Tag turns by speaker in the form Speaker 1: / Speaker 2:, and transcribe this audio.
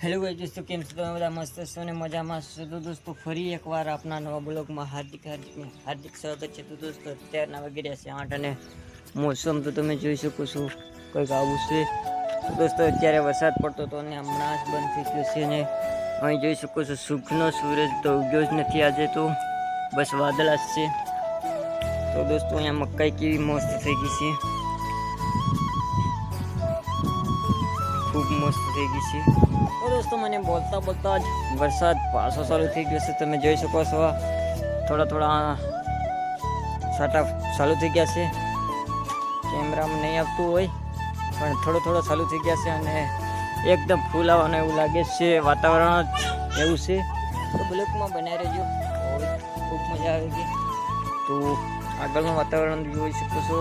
Speaker 1: Hello guys, દોસ્તો કેમ છો? તમે બધા મસ્ત છો ને મજામાં છો? તો દોસ્તો ફરી એકવાર આપણા નવા બ્લોગમાં હાર્દિક સ્વાગત છે. તો દોસ્તો અત્યારના વાગી રહ્યા છે 8 અને મોસમ તો તમે જોઈ શકો છો કંઈક આવું છે. તો દોસ્તો અત્યારે વરસાદ પડતો હતો અને હમણાં જ બંધ થઈ ગયો છે ને અહીં જોઈ શકો છો સુખનો સૂરજ તો ઉગ્યો જ નથી આજે, તો બસ વાદળા જ છે. તો દોસ્તો અહીંયા મકાઈ કેવી મસ્ત થઈ ગઈ છે, ખૂબ મસ્ત થઈ ગઈ છે. તો દોસ્તો મને બોલતા બોલતા જ વરસાદ પાછો ચાલુ થઈ ગયો છે. તમે જોઈ શકો છો થોડા છાંટા ચાલુ થઈ ગયા છે. કેમેરામાં નહીં આવતું હોય પણ થોડો ચાલુ થઈ ગયા છે અને એકદમ ફૂલ આવવાનું એવું લાગે છે. વાતાવરણ જ એવું છે. તો બ્લોકમાં બનાવી રહેજો, ખૂબ મજા આવે છે. તો આગળનું વાતાવરણ જોઈ શકો છો.